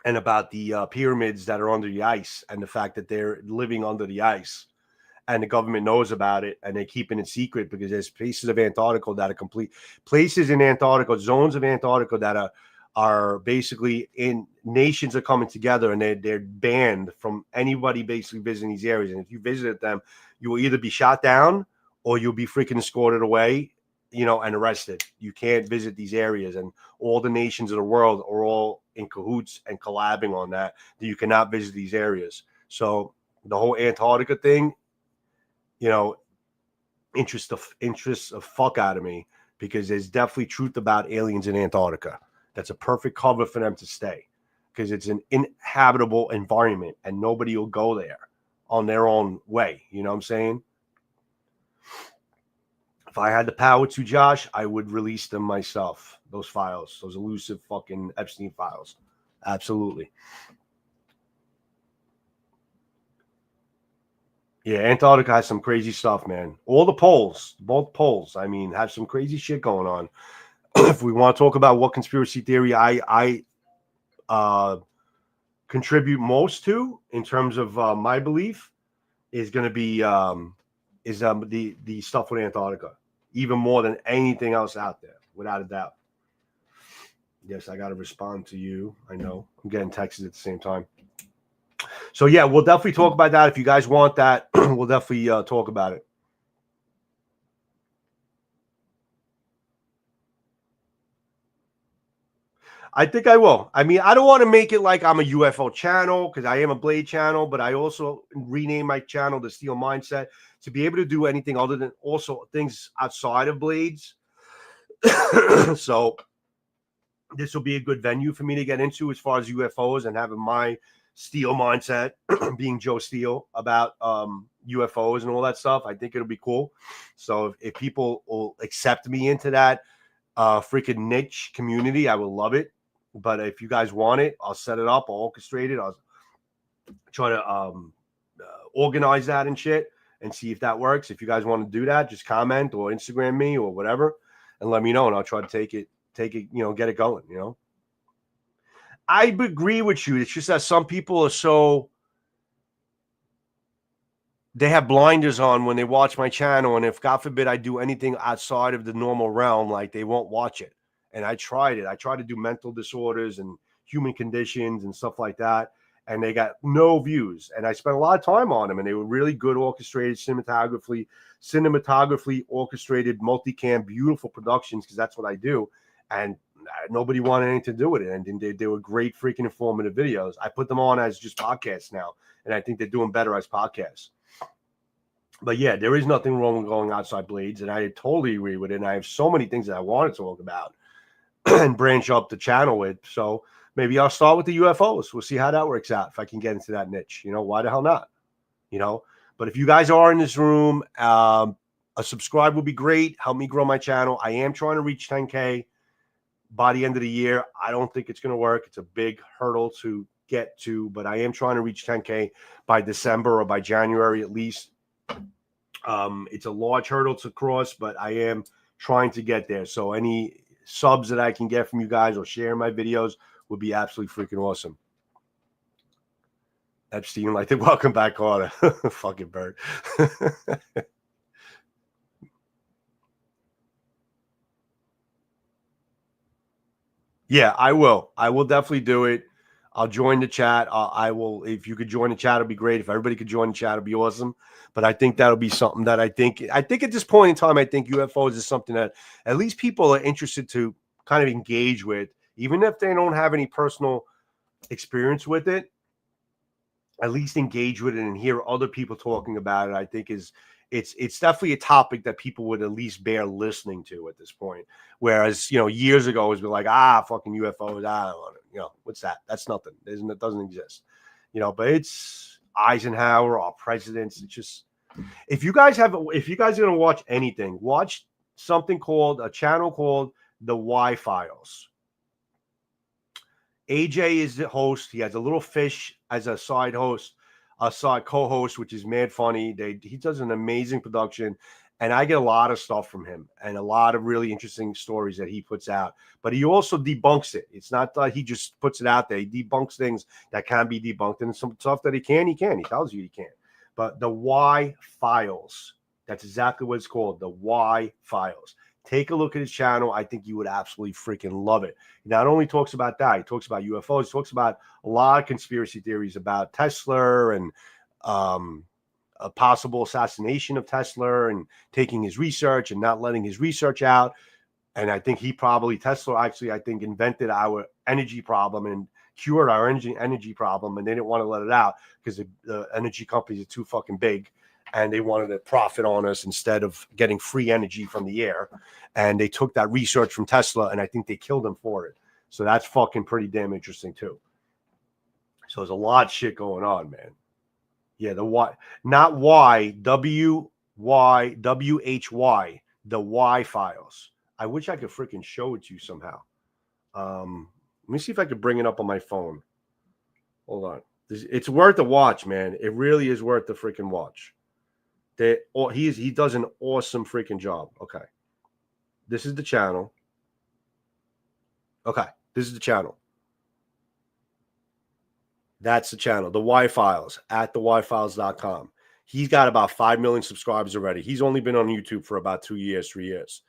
and about the pyramids that are under the ice, and the fact that they're living under the ice, and the government knows about it, and they're keeping it secret because there's places of Antarctica that are complete places in Antarctica, zones of Antarctica that are basically in nations are coming together, and they're banned from anybody basically visiting these areas. And if you visited them, you will either be shot down or you'll be freaking escorted away, you know, and arrested. You can't visit these areas, and all the nations of the world are all in cahoots and collabing on that you cannot visit these areas. So the whole Antarctica thing, you know, interests the fuck out of me, because there's definitely truth about aliens in Antarctica. That's a perfect cover for them to stay, because it's an inhabitable environment and nobody will go there on their own way. You know what I'm saying? If I had the power to, Josh, I would release them myself. Those files, those elusive fucking Epstein files. Absolutely. Yeah, Antarctica has some crazy stuff, man. All the poles, both poles, I mean, have some crazy shit going on. If we want to talk about what conspiracy theory I contribute most to in terms of my belief, is going to be the stuff with Antarctica, even more than anything else out there, without a doubt. Yes, I got to respond to you. I know I'm getting texts at the same time. So yeah, we'll definitely talk about that. If you guys want that, we'll definitely talk about it. I think I will. I mean, I don't want to make it like I'm a UFO channel, because I am a Blade channel, but I also rename my channel the Steel Mindset to be able to do anything other than also things outside of Blades. So this will be a good venue for me to get into as far as UFOs, and having my Steel Mindset being Joe Steele about UFOs and all that stuff. I think it'll be cool. So if people will accept me into that freaking niche community, I will love it. But if you guys want it, I'll set it up, I'll orchestrate it, I'll try to organize that and shit, and see if that works. If you guys want to do that, just comment or Instagram me or whatever, and let me know, and I'll try to take it, you know, get it going. You know, I agree with you. It's just that some people are so, they have blinders on when they watch my channel, and if God forbid I do anything outside of the normal realm, like, they won't watch it. And I tried it. I tried to do mental disorders and human conditions and stuff like that, and they got no views. And I spent a lot of time on them, and they were really good, orchestrated, cinematography orchestrated, multicam, beautiful productions, because that's what I do. And nobody wanted anything to do with it. And they were great freaking informative videos. I put them on as just podcasts now, and I think they're doing better as podcasts. But yeah, there is nothing wrong with going outside blades, and I totally agree with it. And I have so many things that I want to talk about and branch up the channel with. So maybe I'll start with the UFOs. We'll see how that works out if I can get into that niche. You know, why the hell not? You know, but if you guys are in this room, a subscribe would be great. Help me grow my channel. I am trying to reach 10K by the end of the year. I don't think it's going to work. It's a big hurdle to get to, but I am trying to reach 10K by December or by January at least. It's a large hurdle to cross, but I am trying to get there. So any subs that I can get from you guys or share my videos would be absolutely freaking awesome. Epstein, like, welcome back, Carter. Fucking bird. Yeah, I will. I will definitely do it. I'll join the chat. I will. If you could join the chat, it'd be great. If everybody could join the chat, it'd be awesome. But I think that'll be something that I think at this point in time, I think UFOs is something that at least people are interested to kind of engage with, even if they don't have any personal experience with it. At least engage with it and hear other people talking about it. I think it's definitely a topic that people would at least bear listening to at this point. Whereas, you know, years ago it was like, fucking UFOs, I don't want it. You know, what's that? That's nothing. It doesn't exist. You know, but it's Eisenhower, our presidents. It's just, if you guys are gonna watch anything, watch something called a channel called the Y Files. AJ is the host. He has a little fish as a side host, a side co-host, which is mad funny. He does an amazing production, and I get a lot of stuff from him and a lot of really interesting stories that he puts out. But he also debunks it. It's not that he just puts it out there. He debunks things that can be debunked, and some stuff that he can. He tells you he can. But the Y Files, that's exactly what it's called, the Y Files. Take a look at his channel. I think you would absolutely freaking love it. He not only talks about that, he talks about UFOs, he talks about a lot of conspiracy theories about Tesla and a possible assassination of Tesla and taking his research and not letting his research out. And I think Tesla actually, I think, invented our energy problem and cured our energy problem. And they didn't want to let it out because the energy companies are too fucking big. And they wanted to profit on us instead of getting free energy from the air. And they took that research from Tesla, and I think they killed him for it. So that's fucking pretty damn interesting too. So there's a lot of shit going on, man. Yeah, the Y, not Y, WYWHY, the Y Files. I wish I could freaking show it to you somehow. Let me see if I could bring it up on my phone. Hold on. It's worth a watch, man. It really is worth the freaking watch. He does an awesome freaking job. Okay. This is the channel. Okay. This is the channel. That's the channel. The Y Files at theyfiles.com. He's got about 5 million subscribers already. He's only been on YouTube for about 2 years, 3 years.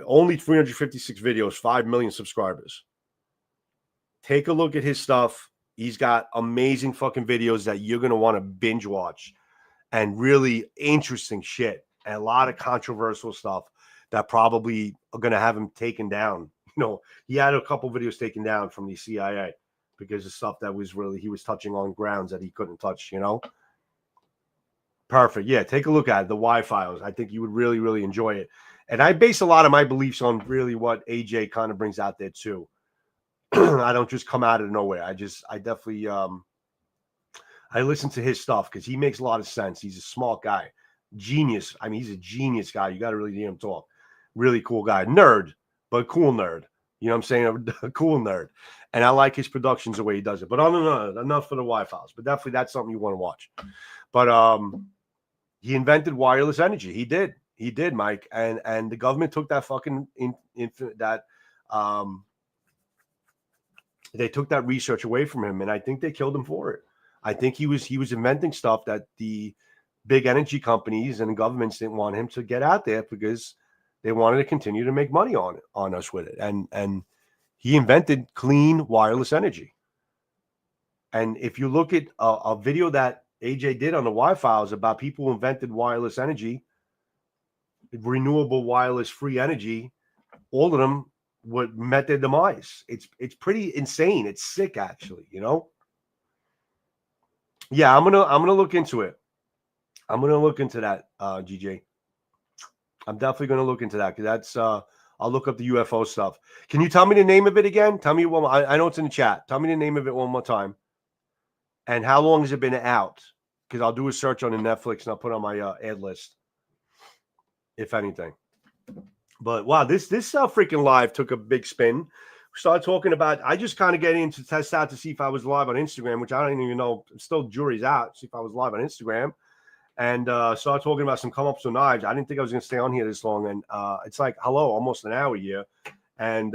Only 356 videos, 5 million subscribers. Take a look at his stuff. He's got amazing fucking videos that you're going to want to binge watch. And really interesting shit and a lot of controversial stuff that probably are going to have him taken down. You know, he had a couple videos taken down from the CIA because of stuff that was really, he was touching on grounds that he couldn't touch, you know? Perfect. Yeah, take a look at it, the Y Files. I think you would really, really enjoy it. And I base a lot of my beliefs on really what AJ kind of brings out there too. I don't just come out of nowhere. I definitely, I listen to his stuff because he makes a lot of sense. He's a smart guy. Genius. I mean, he's a genius guy. You got to really hear him talk. Really cool guy. Nerd, but cool nerd. You know what I'm saying? A cool nerd. And I like his productions the way he does it. But enough for the Y Files. But definitely that's something you want to watch. But he invented wireless energy. He did. He did, Mike. And the government took that fucking they took that research away from him. And I think they killed him for it. I think he was inventing stuff that the big energy companies and governments didn't want him to get out there because they wanted to continue to make money on us with it. And he invented clean wireless energy. And if you look at a video that AJ did on the Y Files about people who invented wireless energy, renewable wireless free energy, all of them what met their demise. It's pretty insane. It's sick, actually. Yeah, I'm gonna look into it. I'm gonna look into that, GJ. I'm definitely gonna look into that because that's I'll look up the UFO stuff. Can you tell me the name of it again? Tell me one. I know it's in the chat. Tell me the name of it one more time. And how long has it been out? Because I'll do a search on the Netflix and I'll put on my ad list, if anything. But wow, this freaking live took a big spin. We started talking about. I just kind of get in to test out to see if I was live on Instagram, which I don't even know. Still, jury's out. See if I was live on Instagram, and started talking about some come ups with knives. I didn't think I was going to stay on here this long, and it's like hello, almost an hour here. And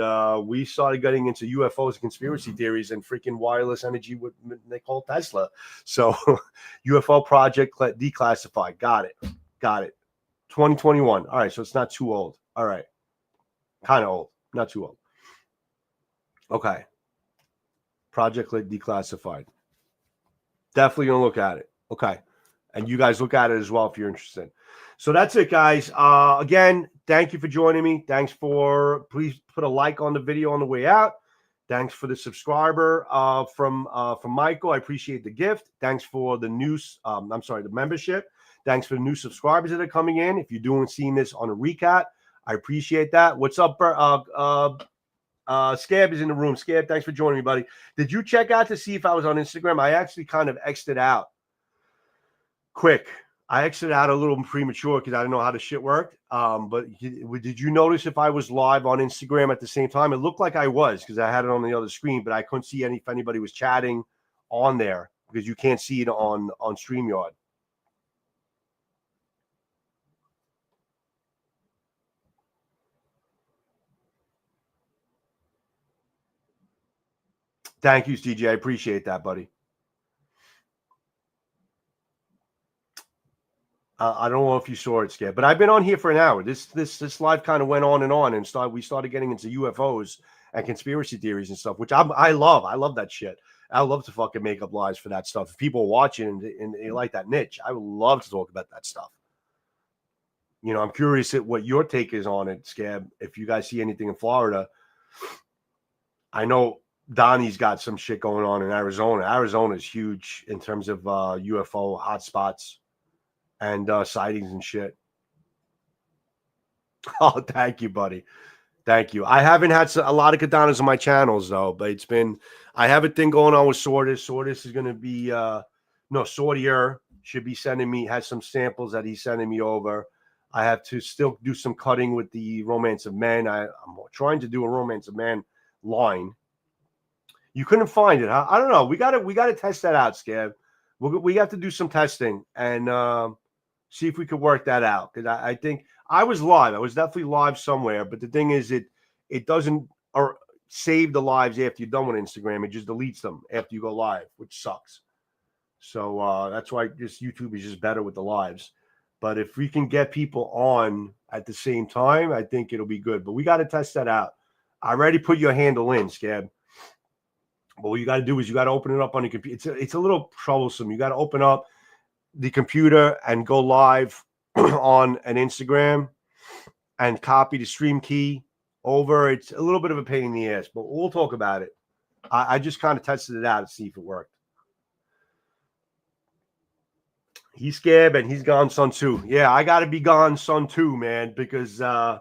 we started getting into UFOs and conspiracy theories and freaking wireless energy, what they call Tesla. So UFO project declassified. Got it. 2021. All right. So it's not too old. All right. Kind of old. Not too old. Okay. Project declassified. Definitely going to look at it. Okay. And you guys look at it as well if you're interested. So that's it, guys. Again, thank you for joining me. Please put a like on the video on the way out. Thanks for the subscriber from Michael. I appreciate the gift. Thanks for the the membership. Thanks for the new subscribers that are coming in. If you're seeing this on a recap, I appreciate that. What's up, Scab is in the room. Scab, thanks for joining me, buddy. Did you check out to see if I was on Instagram? I actually kind of exited out quick. I exited out a little premature because I didn't know how the shit worked. But did you notice if I was live on Instagram at the same time? It looked like I was because I had it on the other screen, but I couldn't see if anybody was chatting on there because you can't see it on Streamyard. Thank you, CJ. I appreciate that, buddy. I don't know if you saw it, Scab, but I've been on here for an hour. This live kind of went on, and we started getting into UFOs and conspiracy theories and stuff, which I love. I love that shit. I love to fucking make up lives for that stuff. If people are watching and they like that niche, I would love to talk about that stuff. I'm curious at what your take is on it, Scab. If you guys see anything in Florida, I know Donnie's got some shit going on in Arizona. Arizona is huge in terms of UFO hotspots and sightings and shit. Oh, thank you, buddy. Thank you. I haven't had a lot of Kadanas on my channels, though, but I have a thing going on with Sortis. Sortis is going to be, Sortier should be has some samples that he's sending me over. I have to still do some cutting with the Romance of Men. I'm trying to do a Romance of Man line. You couldn't find it, huh? I don't know. We got to test that out, Scab. We have to do some testing and see if we could work that out. Because I think I was live. I was definitely live somewhere. But the thing is, it doesn't save the lives after you're done with Instagram. It just deletes them after you go live, which sucks. So that's why YouTube is just better with the lives. But if we can get people on at the same time, I think it'll be good. But we got to test that out. I already put your handle in, Scab. But what you got to do is you got to open it up on your computer. It's a little troublesome. You got to open up the computer and go live on an Instagram and copy the stream key over. It's a little bit of a pain in the ass, but we'll talk about it. I just kind of tested it out to see if it worked. He's Scab and he's gone Sun 2. Yeah, I got to be gone Sun 2, man, because I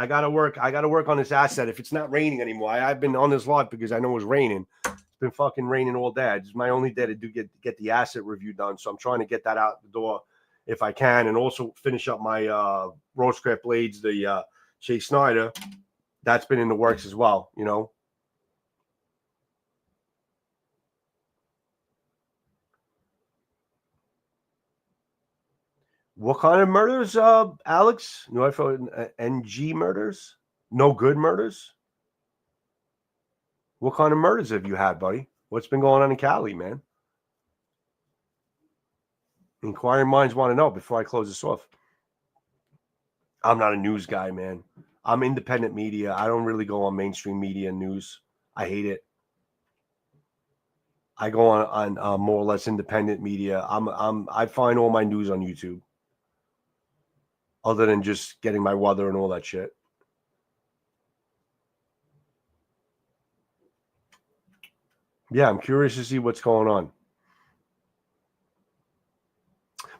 got to work on this asset. If it's not raining anymore, I've been on this live because I know it was raining. It's been fucking raining all day. It's my only day to get the asset review done. So I'm trying to get that out the door if I can, and also finish up my Rosecraft blades, the Chase Snyder. That's been in the works as well, What kind of murders, Alex? NG murders? No good murders? What kind of murders have you had, buddy? What's been going on in Cali, man? Inquiring minds want to know before I close this off. I'm not a news guy, man. I'm independent media. I don't really go on mainstream media news. I hate it. I go on more or less independent media. I find all my news on YouTube, other than just getting my weather and all that shit. Yeah, I'm curious to see what's going on.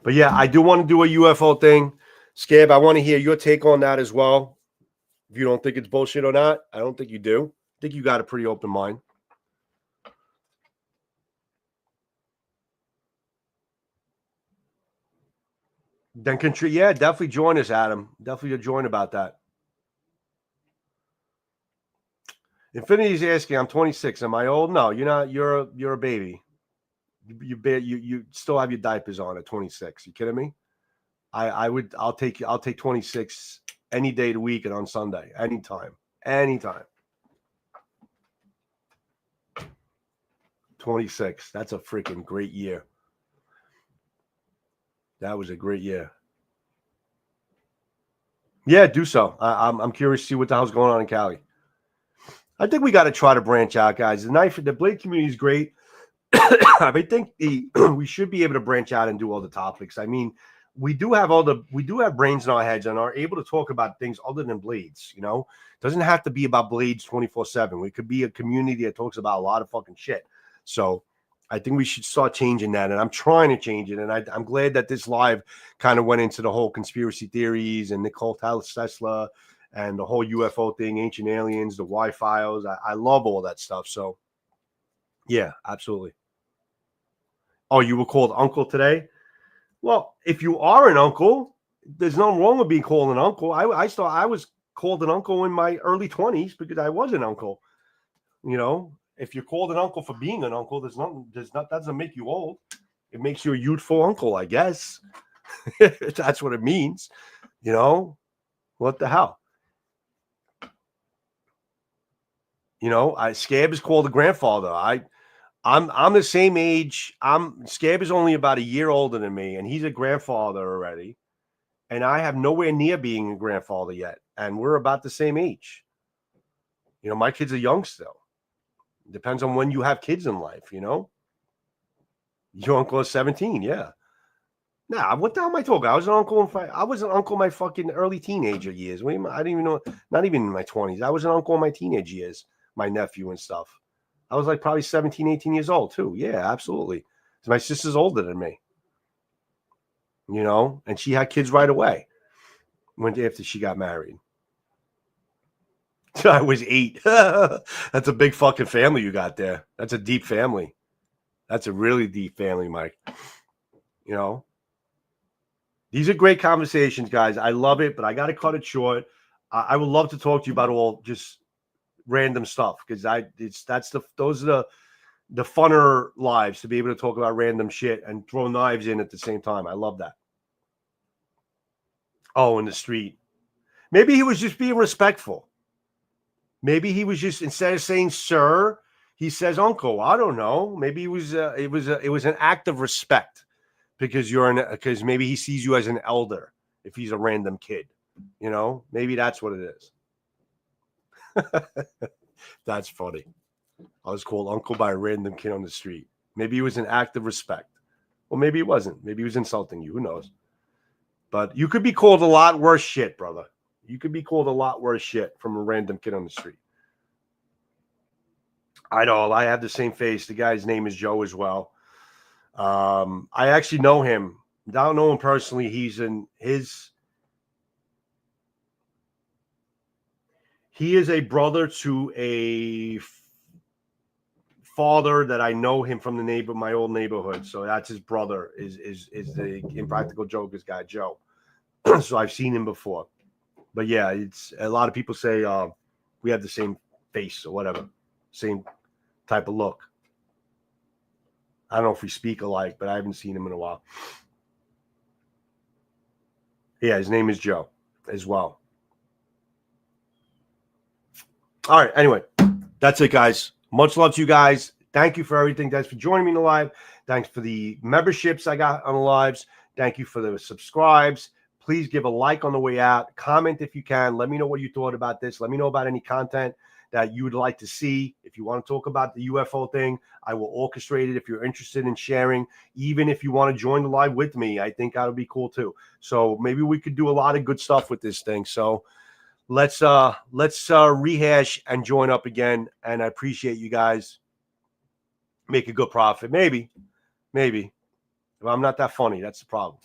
But yeah, I do want to do a UFO thing. Scab, I want to hear your take on that as well. If you don't think it's bullshit or not, I don't think you do. I think you got a pretty open mind. Then yeah, definitely join us, Adam. Definitely join about that. Infinity's asking, I'm 26. Am I old? No, you're not. You're a baby. You still have your diapers on at 26. You kidding me? I'll take 26 any day of the week and on Sunday, anytime. 26. That's a freaking great year. That was a great year. Yeah, do so. I'm curious to see what the hell's going on in Cali. I think we got to try to branch out, guys. The Blade community is great. I think we should be able to branch out and do all the topics. I mean, we do have brains in our heads and are able to talk about things other than blades. You know, it doesn't have to be about blades 24/7. We could be a community that talks about a lot of fucking shit. So I think we should start changing that, and I'm trying to change it. And I'm glad that this live kind of went into the whole conspiracy theories and Nikola Tesla and the whole UFO thing, ancient aliens, the Y-files. I love all that stuff. So yeah, absolutely. Oh, you were called uncle today? Well, if you are an uncle, there's nothing wrong with being called an uncle. I was called an uncle in my early 20s because I was an uncle. You know, if you're called an uncle for being an uncle, that doesn't make you old. It makes you a youthful uncle, I guess. That's what it means. You know, what the hell? You know, Scab is called a grandfather. I'm the same age. Scab is only about a year older than me, and he's a grandfather already. And I have nowhere near being a grandfather yet. And we're about the same age. You know, my kids are young still. Depends on when you have kids in life, you know? Your uncle is 17, yeah. Nah, what the hell am I talking? I was an uncle in my fucking early teenager years. I didn't even know, not even in my 20s. I was an uncle in my teenage years, my nephew and stuff. I was like probably 17, 18 years old too. Yeah, absolutely. My sister's older than me. You know, and she had kids right away after she got married. I was 8. That's a big fucking family you got there. That's a deep family. That's a really deep family, Mike. You know, these are great conversations, guys. I love it, but I got to cut it short. I would love to talk to you about all just random stuff because those are the funner lives, to be able to talk about random shit and throw knives in at the same time. I love that. Oh, in the street. Maybe he was just being respectful. Maybe he was just, instead of saying sir, he says uncle. I don't know. Maybe it was an act of respect because because maybe he sees you as an elder if he's a random kid. You know, maybe that's what it is. That's funny. I was called uncle by a random kid on the street. Maybe it was an act of respect. Well, maybe it wasn't. Maybe he was insulting you. Who knows? But you could be called a lot worse shit, brother. You could be called a lot worse shit from a random kid on the street. I know. I have the same face. The guy's name is Joe as well. I actually know him. I don't know him personally. He is a brother to a father that I know him from my old neighborhood. So that's his brother is the Impractical Jokers guy, Joe. So I've seen him before. But yeah, it's a lot of people say we have the same face or whatever, same type of look. I don't know if we speak alike, but I haven't seen him in a while. Yeah, his name is Joe as well. All right. Anyway, that's it, guys. Much love to you guys. Thank you for everything. Thanks for joining me in the live. Thanks for the memberships I got on the lives. Thank you for the subscribes. Please give a like on the way out. Comment if you can. Let me know what you thought about this. Let me know about any content that you would like to see. If you want to talk about the UFO thing, I will orchestrate it. If you're interested in sharing, even if you want to join the live with me, I think that would be cool too. So maybe we could do a lot of good stuff with this thing. So let's rehash and join up again. And I appreciate you guys. make a good profit. Maybe. If I'm not that funny, that's the problem.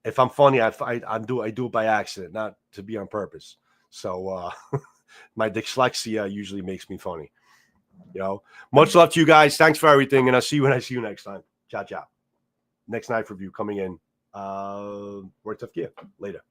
If I'm funny, I do it by accident, not to be on purpose. So my dyslexia usually makes me funny. Much love to you guys. Thanks for everything, and I'll see you when I see you next time. Ciao. Next night review coming in. Words of gear later.